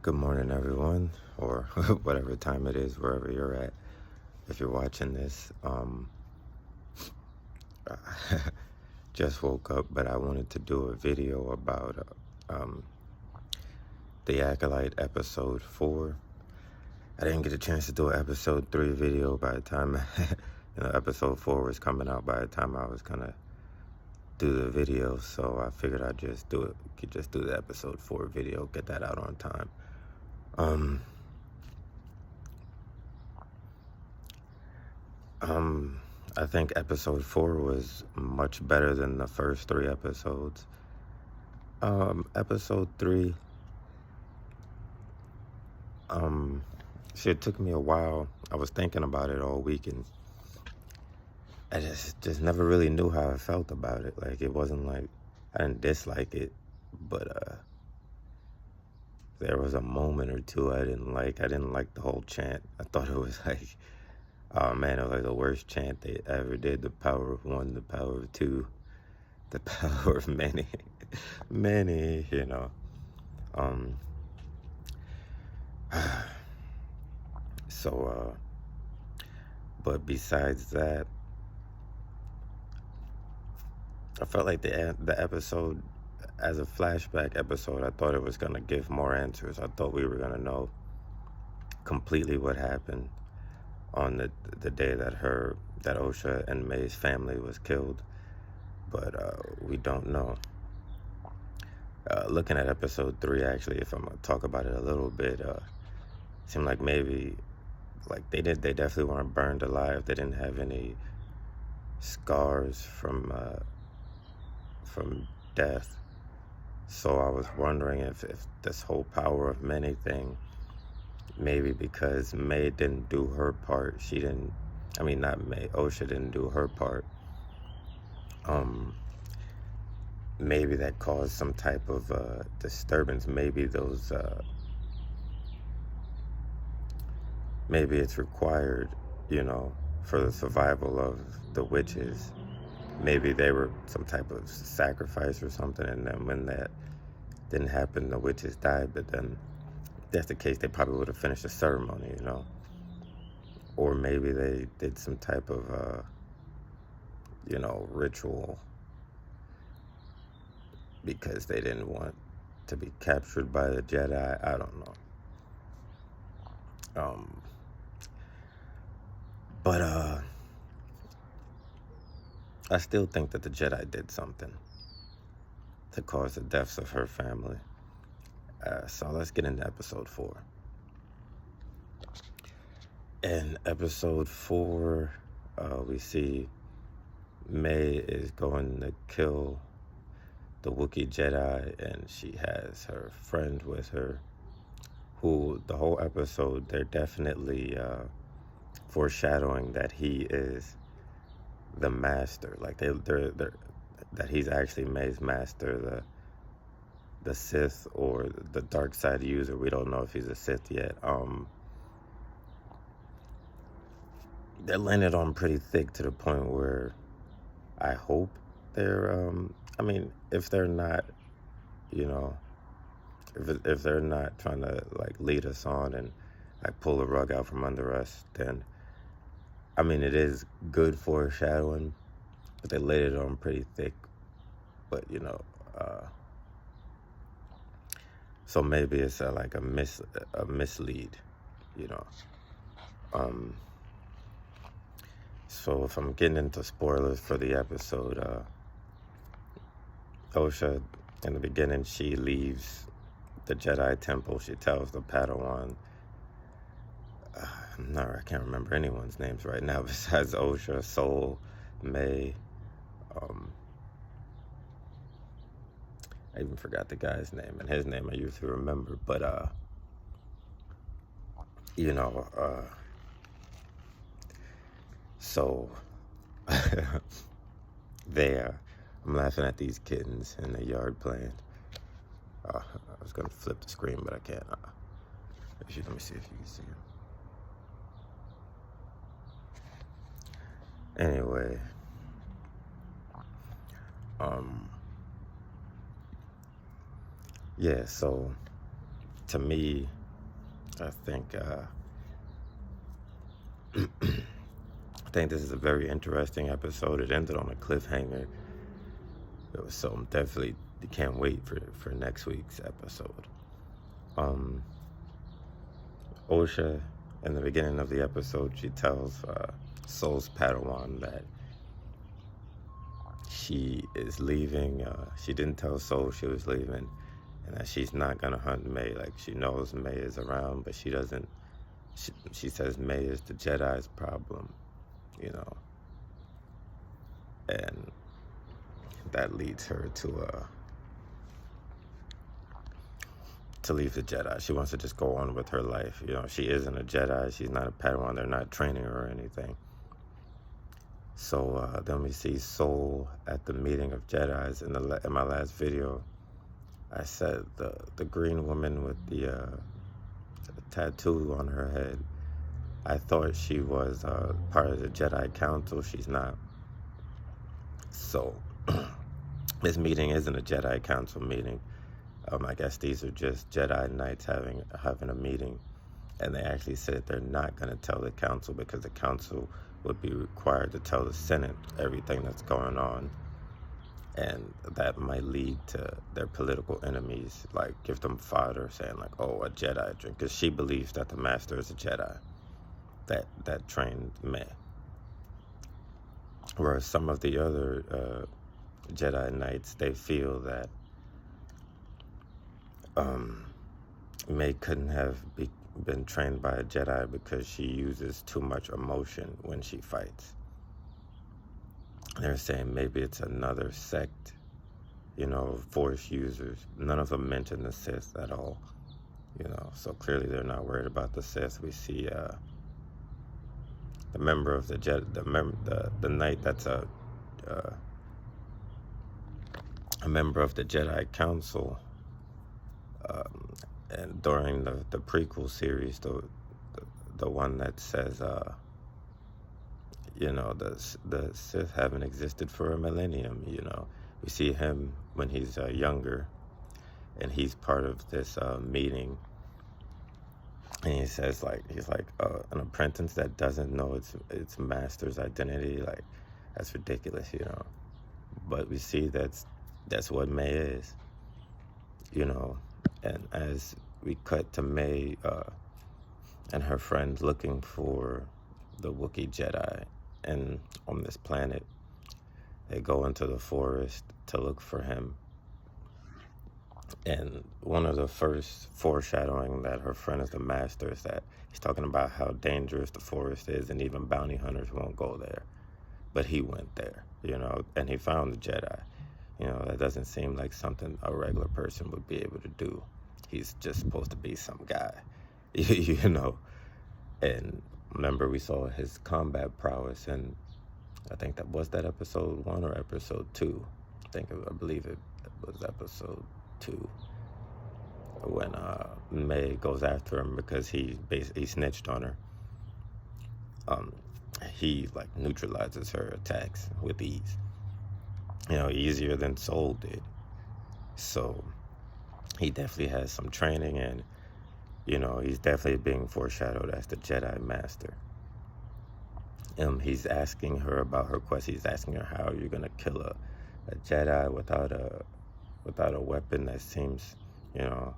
Good morning, everyone, or whatever time it is, wherever you're at. If you're watching this, just woke up, but I wanted to do a video about the Acolyte episode 4. I didn't get a chance to do an episode 3 video by the time episode 4 was coming out by the time I was gonna do the video, so I figured I'd just do the episode 4 video, get that out on time. I think episode 4 was much better than the first 3 episodes. Episode 3, it took me a while. I was thinking about it all week, and I just never really knew how I felt about it. Like, it wasn't like I didn't dislike it, but there was a moment or two I didn't like. I didn't like the whole chant. I thought it was like, oh man, it was like the worst chant they ever did. The power of one, the power of two, the power of many, many, So, but besides that, I felt like the episode, as a flashback episode, I thought it was gonna give more answers. I thought we were gonna know completely what happened on the day that Osha and May's family was killed, but we don't know. Looking at episode 3, actually, if I'm gonna talk about it a little bit, seemed like maybe like they definitely weren't burned alive. They didn't have any scars from death. So I was wondering if this whole power of many thing, maybe because May didn't do her part, not May, Osha didn't do her part, maybe that caused some type of disturbance. Maybe those, maybe it's required, for the survival of the witches. Maybe they were some type of sacrifice or something, and then when that didn't happen, the witches died. But then, if that's the case, they probably would have finished the ceremony, Or maybe they did some type of, ritual because they didn't want to be captured by the Jedi. I don't know. But I still think that the Jedi did something to cause the deaths of her family. So let's get into episode 4. In episode 4, we see May is going to kill the Wookiee Jedi, and she has her friend with her, who the whole episode they're definitely foreshadowing that he is the master. Like they're that he's actually May's master, the Sith or the dark side user. We don't know if he's a Sith yet. They're laying it on pretty thick to the point where I hope they're if they're not, if they're not trying to like lead us on and like pull the rug out from under us, then it is good foreshadowing, but they laid it on pretty thick. But so maybe it's like a mislead, So if I'm getting into spoilers for the episode, Osha, in the beginning, she leaves the Jedi Temple. She tells the Padawan, I can't remember anyone's names right now besides Osha, Soul, May. I even forgot the guy's name, and his name I usually remember. But so there, I'm laughing at these kittens in the yard playing. I was gonna flip the screen, but I can't. Let me see if you can see them. Anyway, yeah. So to me, I think I think this is a very interesting episode. It ended on a cliffhanger. So I'm definitely can't wait for next week's episode. Osha, in the beginning of the episode, she tells Soul's Padawan that she is leaving. She didn't tell Soul she was leaving, and that she's not gonna hunt May. Like, she knows May is around, but she doesn't. She says May is the Jedi's problem, you know, and that leads her to leave the Jedi. She wants to just go on with her life. You know, she isn't a Jedi. She's not a Padawan. They're not training her or anything. So then we see Soul at the meeting of Jedis. In my last video, I said the green woman with the tattoo on her head, I thought she was part of the Jedi Council. She's not. So this meeting isn't a Jedi Council meeting. I guess these are just Jedi Knights having a meeting, and they actually said they're not going to tell the council because the council would be required to tell the Senate everything that's going on, and that might lead to their political enemies, like give them fodder, saying like, oh, a Jedi drink, because she believes that the Master is a Jedi that trained May. Whereas some of the other Jedi Knights, they feel that May couldn't have been trained by a Jedi because she uses too much emotion when she fights. They're saying maybe it's another sect, you know, Force users. None of them mention the Sith at all, you know. So clearly they're not worried about the Sith. We see the member of the the knight that's a member of the Jedi Council. And during the prequel series, the one that says, you know, the Sith haven't existed for a millennium, you know. We see him when he's younger, and he's part of this meeting, and he says, like, he's like, an apprentice that doesn't know its master's identity, like, that's ridiculous, you know. But we see that's what May is, you know. And as we cut to May and her friends looking for the Wookiee Jedi, and on this planet, they go into the forest to look for him. And one of the first foreshadowing that her friend is the Master is that he's talking about how dangerous the forest is, and even bounty hunters won't go there. But he went there, you know, and he found the Jedi. You know, that doesn't seem like something a regular person would be able to do. He's just supposed to be some guy, you know. And remember, we saw his combat prowess, and I think that was that episode 1 or episode 2. I believe it was episode 2, when May goes after him because he snitched on her. He like neutralizes her attacks with ease. You know, easier than Soul did. So he definitely has some training, and, you know, he's definitely being foreshadowed as the Jedi Master. He's asking her about her quest. He's asking her, how you're going to kill a Jedi without a weapon that seems, you know,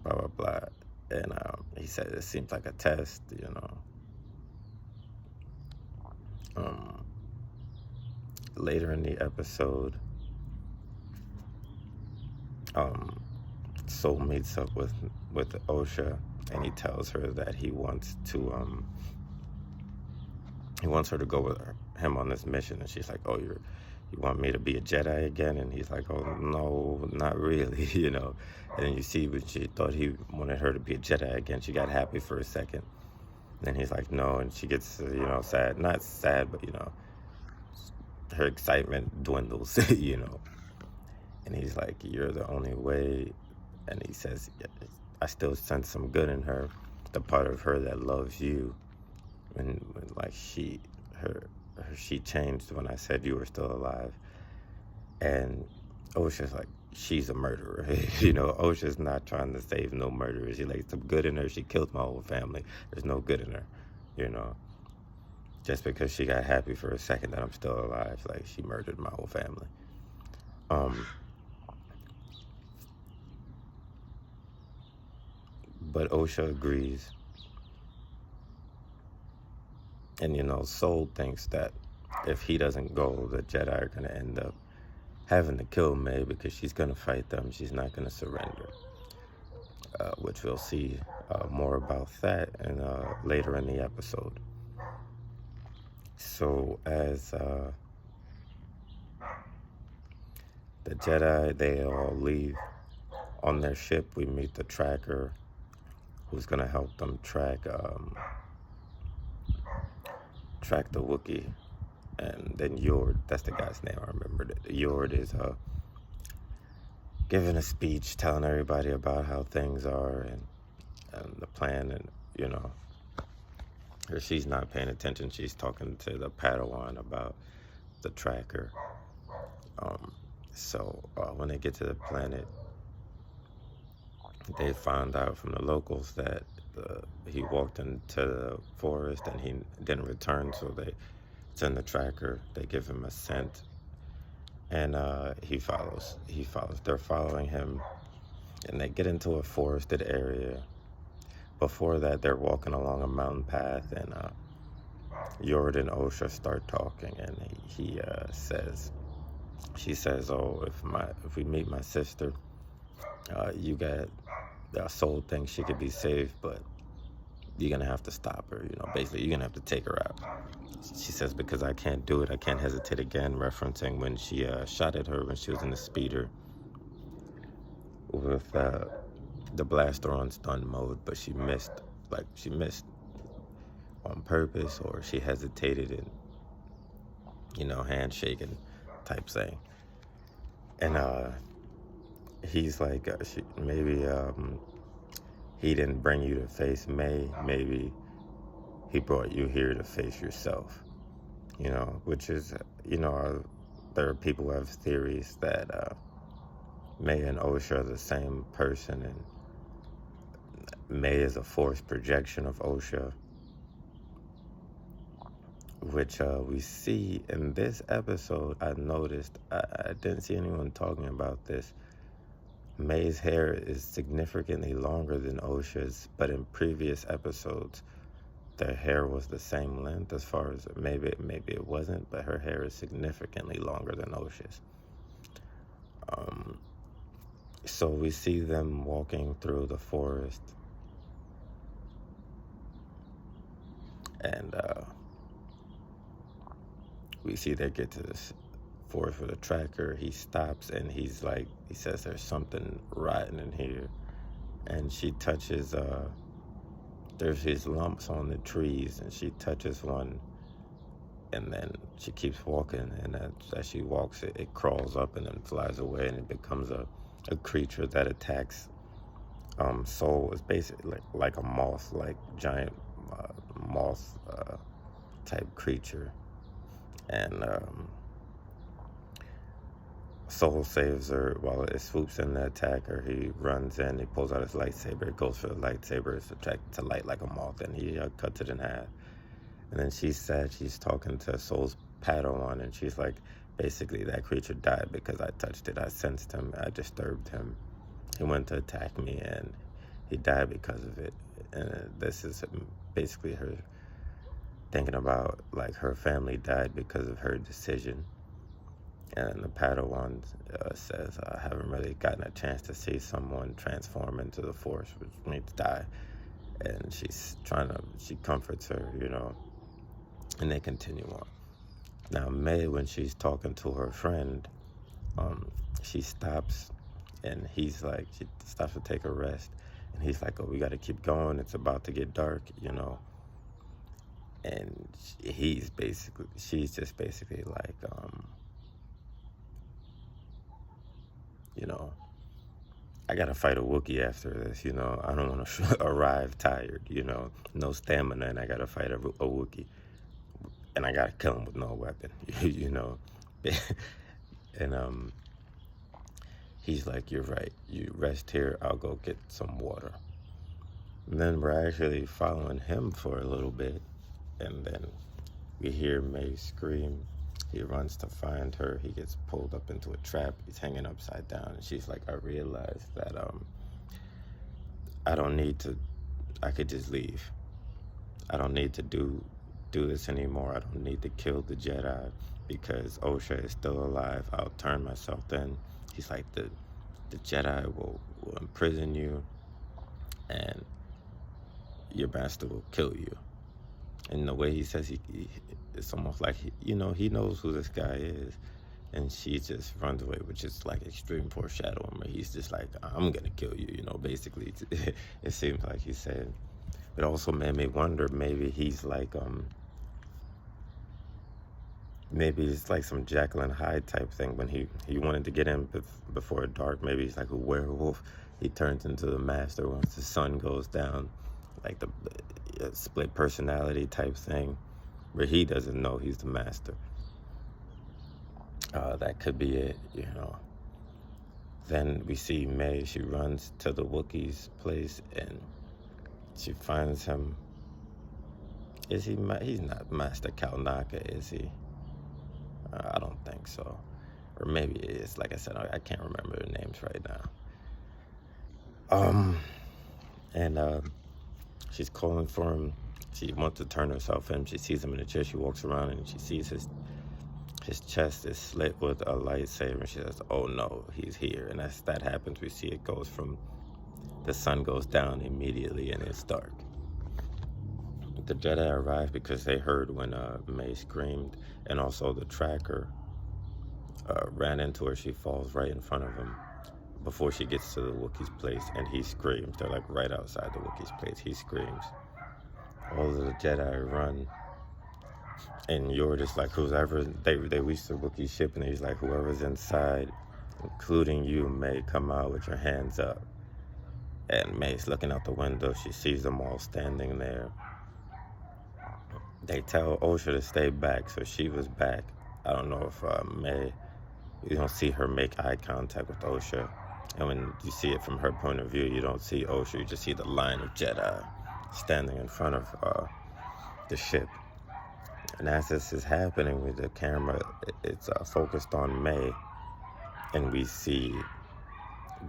blah, blah, blah. And he said it seems like a test, you know. Later in the episode, Soul meets up with Osha, and he tells her that he wants her to go with him on this mission. And she's like, oh, you want me to be a Jedi again? And he's like, oh, no, not really, you know. And then you see when she thought he wanted her to be a Jedi again, she got happy for a second. And then he's like, no, and she gets, you know, sad. Not sad, but, you know, her excitement dwindles, you know. And he's like, you're the only way. And he says, I still sense some good in her, the part of her that loves you. And like she changed when I said you were still alive. And Osha's like, she's a murderer. Osha's not trying to save no murderer. She likes some good in her. She killed my whole family. There's no good in her, you know. Just because she got happy for a second that I'm still alive, like she murdered my whole family. But Osha agrees. And, Soul thinks that if he doesn't go, the Jedi are going to end up having to kill May because she's going to fight them. She's not going to surrender, which we'll see more about that later in the episode. So as the Jedi, they all leave on their ship, we meet the tracker who's going to help them track the Wookiee. And then Yord, that's the guy's name, I remembered it. Yord is giving a speech telling everybody about how things are and the plan, and or she's not paying attention. She's talking to the Padawan about the tracker. So when they get to the planet, they found out from the locals that he walked into the forest and he didn't return, so they send the tracker. They give him a scent, and he follows. They're following him, and they get into a forested area. Before that, they're walking along a mountain path, and Yord and Osha start talking, and she says, "Oh, if we meet my sister, you got Soul thinks she could be safe, but you're gonna have to stop her. Basically, you're gonna have to take her out." She says, "Because I can't do it. I can't hesitate again," referencing when she shot at her when she was in the speeder with the blaster on stun mode, but she missed. Like, she missed on purpose, or she hesitated and, handshaking type thing. And he's like, maybe he didn't bring you to face May. Maybe he brought you here to face yourself. Which is, there are people who have theories that May and Osha are the same person, and May is a force projection of Osha, which we see in this episode. I noticed, I didn't see anyone talking about this. May's hair is significantly longer than Osha's, but in previous episodes, their hair was the same length. As far as maybe it wasn't, but her hair is significantly longer than Osha's. So we see them walking through the forest, and we see they get to this forest with a tracker. He stops and he says there's something rotten in here, and she touches there's these lumps on the trees, and she touches one, and then she keeps walking, and as she walks, it crawls up and then flies away, and it becomes a creature that attacks Soul. Is basically like a moth, like giant moth type creature, and Soul saves her while it swoops in to attack her. He runs in, he pulls out his lightsaber, it goes for the lightsaber, it's attracted to light like a moth, and he cuts it in half. And then she's sad, she's talking to Soul's Padawan, and she's like, basically, that creature died because I touched it, I sensed him, I disturbed him. He went to attack me, and he died because of it. And this is basically her thinking about, like, her family died because of her decision. And the Padawan says, I haven't really gotten a chance to see someone transform into the Force, which means die. And she comforts her, and they continue on. Now, May, when she's talking to her friend, she stops, and he's like, she stops to take a rest. And he's like, oh, we got to keep going. It's about to get dark, And she's just basically like, I got to fight a Wookiee after this, I don't want to arrive tired, no stamina, and I got to fight a Wookiee. And I got to kill him with no weapon, And he's like, you're right, you rest here, I'll go get some water. And then we're actually following him for a little bit, and then we hear May scream. He runs to find her. He gets pulled up into a trap. He's hanging upside down, and she's like, I realized that I don't need to, I could just leave. I don't need to do this anymore. I don't need to kill the Jedi because Osha is still alive. I'll turn myself in. He's like, the Jedi will imprison you, and your master will kill you. And the way he says it's almost like, he knows who this guy is. And she just runs away, which is like extreme foreshadowing, where he's just like, I'm going to kill you, basically. It seems like he said. It also made me wonder, maybe he's like, maybe it's like some Jekyll and Hyde type thing. When he wanted to get in before dark, maybe he's like a werewolf. He turns into the master once the sun goes down, like the split personality type thing, where he doesn't know he's the master. That could be it, Then we see May. She runs to the Wookiee's place, and she finds him. Is he? He's not Master Kalnaka, is he? I don't think so. Or maybe it is. Like I said, I can't remember the names right now. And she's calling for him. She wants to turn herself in. She sees him in the chair. She walks around and she sees his chest is slit with a lightsaber. And she says, oh no, he's here. And as that happens, we see it goes from, the sun goes down immediately and it's dark. The Jedi arrive because they heard when May screamed, and also the tracker ran into her. She falls right in front of him before she gets to the Wookiee's place, and he screams. They're like right outside the Wookiee's place. He screams. All of the Jedi run, and you're just like, whoever, they reach the Wookiee ship, and he's like, whoever's inside, including you, May, come out with your hands up. And May's looking out the window. She sees them all standing there. They tell Osha to stay back, so she was back. I don't know if May, you don't see her make eye contact with Osha. And when you see it from her point of view, you don't see Osha, you just see the line of Jedi standing in front of the ship. And as this is happening with the camera, it's focused on May, and we see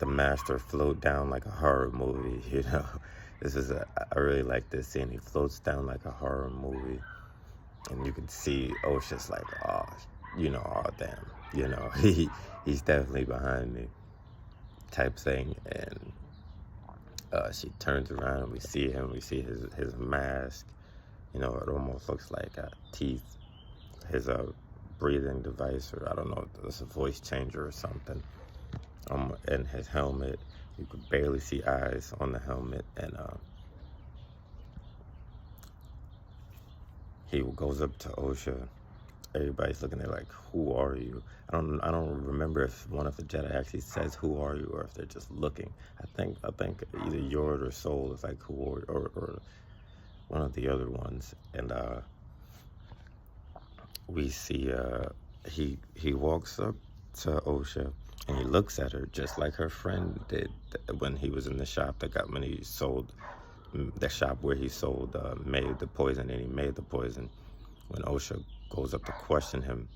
the master float down like a horror movie, I really like this scene. He floats down like a horror movie, and you can see Osha's like, oh damn, he's definitely behind me, type thing. And she turns around and we see him. We see his mask. It almost looks like teeth. His breathing device, or I don't know, it's a voice changer or something. And his helmet, you could barely see eyes on the helmet, and he goes up to Osha. Everybody's looking at like, who are you? I don't remember if one of the Jedi actually says, who are you, or if they're just looking. I think either Yord or Soul is like, who are, or one of the other ones. And we see he walks up to Osha, and he looks at her just like her friend did when he was in the shop when he sold the shop where he sold made the poison, and he made the poison. When Osha goes up to question him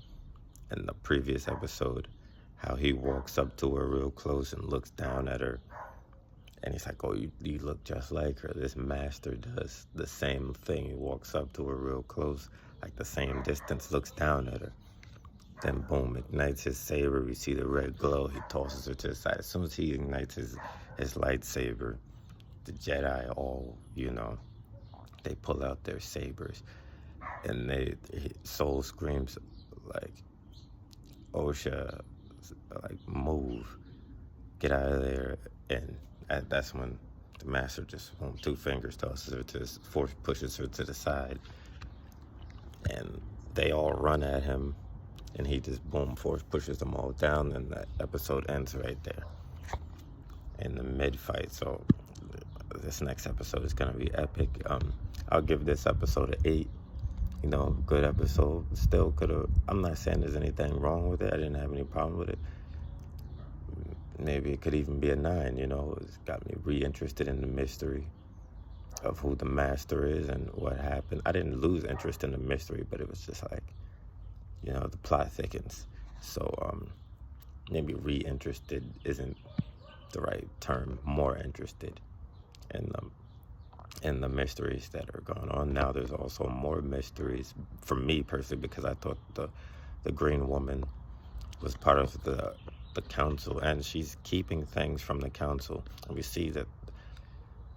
in the previous episode, how he walks up to her real close and looks down at her, and he's like, oh, you look just like her. This master does the same thing. He walks up to her real close, like the same distance, looks down at her. Then boom, ignites his saber. We see the red glow. He tosses her to the side. As soon as he ignites his lightsaber, the Jedi all, they pull out their sabers. And Soul screams like, Osha, like, move, get out of there. And that's when the master just, two fingers, tosses her force pushes her to the side. And they all run at him. And he just, boom, force pushes them all down, and that episode ends right there in the mid-fight. So this next episode is going to be epic. I'll give this episode an 8. Good episode. Still could have, I'm not saying there's anything wrong with it. I didn't have any problem with it. maybe it could even be a 9, you know. It's got me re-interested in the mystery of who the master is and what happened. I didn't lose interest in the mystery, but it was just like, you know, the plot thickens. So maybe re-interested isn't the right term. More interested in the mysteries that are going on. Now there's also more mysteries for me personally, because I thought the green woman was part of the council, and she's keeping things from the council. And we see that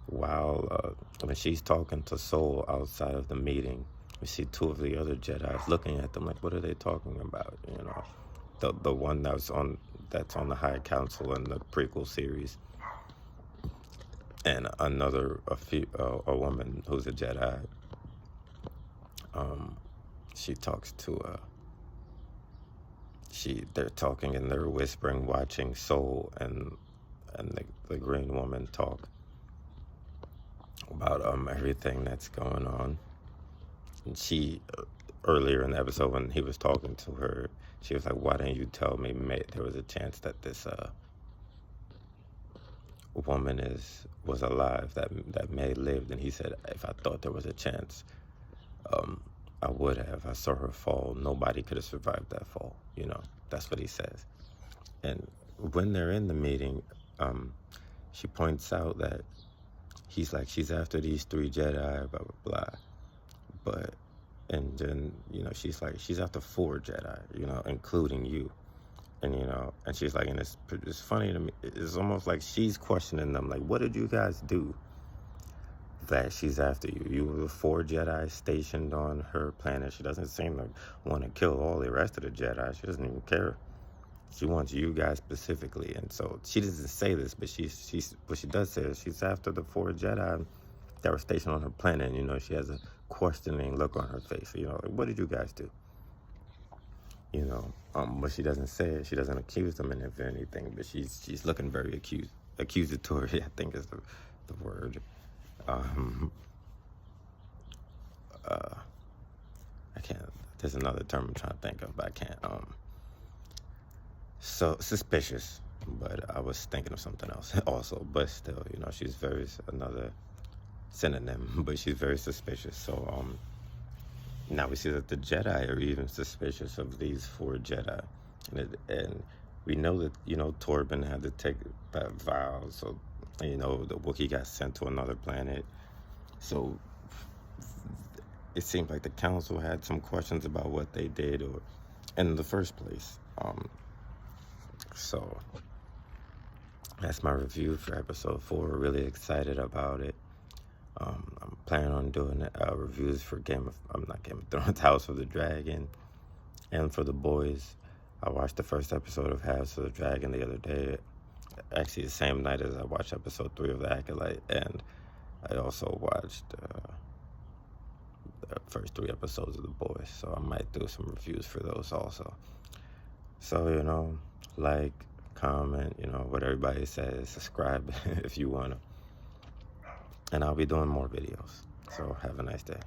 while when she's talking to Soul outside of the meeting, we see 2 of the other Jedi's looking at them like, what are they talking about? You know, the one that's on the High Council in the prequel series, and a woman who's a Jedi. She talks to they're talking and they're whispering, watching Soul and the green woman talk about everything that's going on. And she earlier in the episode, when he was talking to her, she was like, why didn't you tell me there was a chance that this woman was alive, that May lived? And he said, if I thought there was a chance, I would have. I saw her fall. Nobody could have survived that fall. You know, that's what he says. And when they're in the meeting, she points out that he's like, she's after these 3 Jedi, blah, blah, blah. And then, you know, she's like, she's after 4 Jedi, you know, including you. And, you know, and she's like, and it's funny to me. It's almost like she's questioning them. Like, what did you guys do that she's after you? You were the 4 Jedi stationed on her planet. She doesn't seem to want to kill all the rest of the Jedi. She doesn't even care. She wants you guys specifically. And so she doesn't say this, but she's what she does say is she's after the 4 Jedi that were stationed on her planet. And, you know, she has a questioning look on her face. You know, like, what did you guys do? You know, but she doesn't say it. She doesn't accuse them of anything, but she's looking very accusatory, I think is the word. I can't, there's another term I'm trying to think of, but I can't. So suspicious, but I was thinking of something else also, but still, you know, she's another synonym, but she's very suspicious. So, now we see that the Jedi are even suspicious of these 4 Jedi. And we know that, you know, Torben had to take that vow. So, you know, the Wookiee got sent to another planet. So it seems like the council had some questions about what they did or in the first place. So that's my review for episode 4. Really excited about it. I'm planning on doing reviews for not Game of Thrones, House of the Dragon, and for The Boys. I watched the first episode of House of the Dragon the other day, actually the same night as I watched episode 3 of The Acolyte, and I also watched the first 3 episodes of The Boys, so I might do some reviews for those also. So, you know, like, comment, you know, what everybody says, subscribe if you want to. And I'll be doing more videos. So have a nice day.